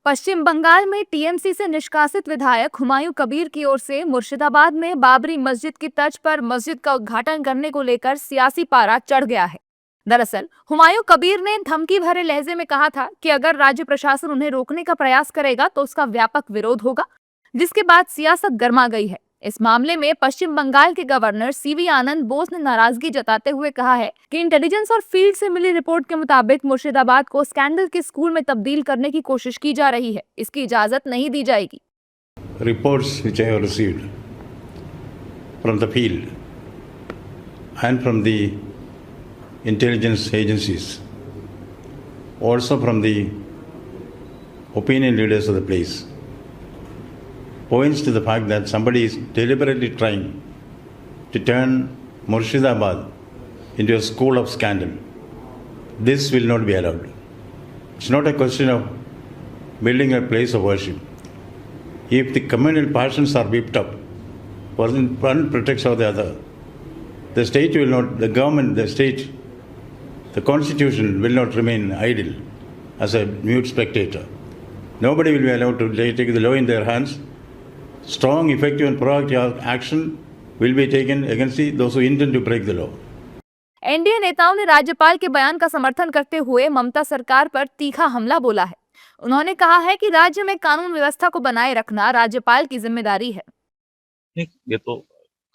पश्चिम बंगाल में टीएमसी से निष्कासित विधायक हुमायूं कबीर की ओर से मुर्शिदाबाद में बाबरी मस्जिद की तर्ज पर मस्जिद का उद्घाटन करने को लेकर सियासी पारा चढ़ गया है। दरअसल हुमायूं कबीर ने धमकी भरे लहजे में कहा था कि अगर राज्य प्रशासन उन्हें रोकने का प्रयास करेगा तो उसका व्यापक विरोध होगा, जिसके बाद सियासत गर्मा गई है। इस मामले में पश्चिम बंगाल के गवर्नर सीवी आनंद बोस ने नाराजगी जताते हुए कहा है कि इंटेलिजेंस और फील्ड से मिली रिपोर्ट के मुताबिक मुर्शिदाबाद को स्कैंडल के स्कूल में तब्दील करने की कोशिश की जा रही है। इसकी इजाजत नहीं दी जाएगी। Reports which I have received from the field and from the intelligence agencies, also from the opinion leaders of the place, points to the fact that somebody is deliberately trying to turn Murshidabad into a school of scandal. This will not be allowed. It's not a question of building a place of worship. If the communal passions are whipped up, one protects of the other, the state will not, the government, the state, the constitution will not remain idle as a mute spectator. Nobody will be allowed to take the law in their hands. Strong, effective and proactive action will be taken against those who intend to break the law. NDA नेताओं ने राज्यपाल के बयान का समर्थन करते हुए ममता सरकार पर तीखा हमला बोला है। उन्होंने कहा है कि राज्य में कानून व्यवस्था को बनाए रखना राज्यपाल की जिम्मेदारी है। ये तो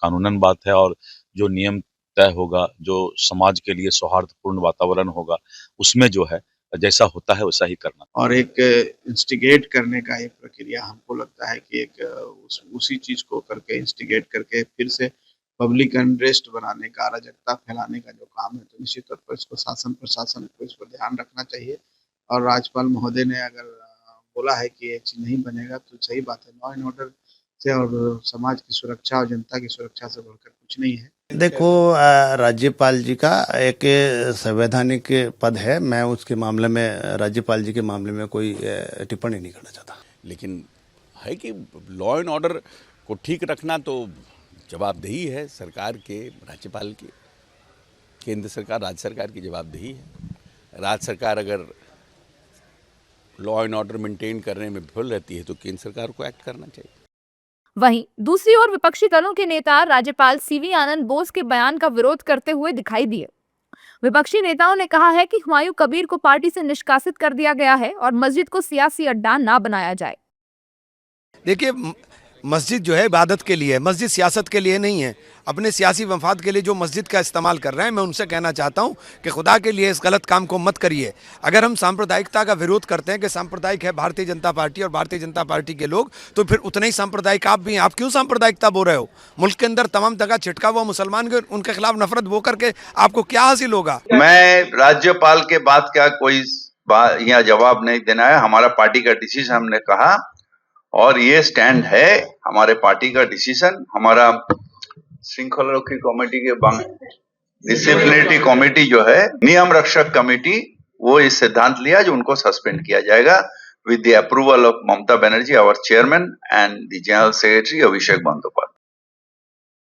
कानूनन बात है और जो नियम तय होगा, जो समाज के लिए सौहार्दपूर्ण वातावरण होगा, उसमें जो है जैसा होता है वैसा ही करना। और एक इंस्टिगेट करने का एक प्रक्रिया हमको लगता है कि एक उसी चीज को करके इंस्टिगेट करके फिर से पब्लिक अनरेस्ट बनाने का, अराजकता फैलाने का जो काम है, तो निश्चित तौर पर इसको शासन प्रशासन को इस पर ध्यान रखना चाहिए। और राज्यपाल महोदय ने अगर बोला है कि ये चीज नहीं बनेगा तो सही बात है। लॉ एंड ऑर्डर से और समाज की सुरक्षा और जनता की सुरक्षा से बढ़कर कुछ नहीं है। देखो, राज्यपाल जी का एक संवैधानिक पद है। मैं उसके मामले में, राज्यपाल जी के मामले में कोई टिप्पणी नहीं करना चाहता। लेकिन है कि लॉ एंड ऑर्डर को ठीक रखना तो जवाबदेही है सरकार के, राज्यपाल की। केंद्र सरकार, राज्य सरकार की जवाबदेही है। राज्य सरकार अगर लॉ एंड ऑर्डर मेंटेन करने में विफल रहती है तो केंद्र सरकार को एक्ट करना चाहिए। वहीं दूसरी ओर विपक्षी दलों के नेता राज्यपाल सीवी आनंद बोस के बयान का विरोध करते हुए दिखाई दिए। विपक्षी नेताओं ने कहा है कि हुमायूं कबीर को पार्टी से निष्कासित कर दिया गया है और मस्जिद को सियासी अड्डा ना बनाया जाए। देखिए, मस्जिद जो है इबादत के लिए है, मस्जिद सियासत के लिए नहीं है। अपने सियासी मफाद के लिए जो मस्जिद का इस्तेमाल कर रहे हैं, मैं उनसे कहना चाहता हूं कि खुदा के लिए इस गलत काम को मत करिए। अगर हम सांप्रदायिकता का विरोध करते हैं कि सांप्रदायिक है भारतीय जनता पार्टी और भारतीय जनता पार्टी के लोग, तो फिर उतने ही सांप्रदायिक आप भी हैं। आप क्यों सांप्रदायिकता बोल रहे हो? मुल्क के अंदर तमाम जगह छिटका हुआ मुसलमान के उनके खिलाफ नफरत बो करके आपको क्या हासिल होगा? मैं राज्यपाल के बात का कोई यहाँ जवाब नहीं देना है। हमारा पार्टी का डिसीजन हमने कहा और ये स्टैंड है हमारे पार्टी का डिसीजन। हमारा श्रृंखला रक्षी कमेटी के डिसिप्लिनरी कमेटी जो है, नियम रक्षक कमेटी, वो इस सिद्धांत लिया जो उनको सस्पेंड किया जाएगा with the approval of Mamata Banerjee, our chairman, and the general secretary Abhishek Bandopadhyay.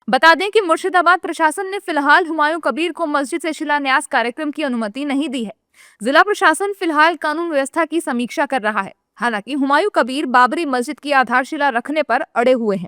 बता दें कि मुर्शिदाबाद प्रशासन ने फिलहाल हुमायूं कबीर को मस्जिद से शिलान्यास कार्यक्रम की अनुमति नहीं दी है। जिला प्रशासन फिलहाल कानून व्यवस्था की समीक्षा कर रहा है। हालांकि हुमायूं कबीर बाबरी मस्जिद की आधारशिला रखने पर अड़े हुए हैं।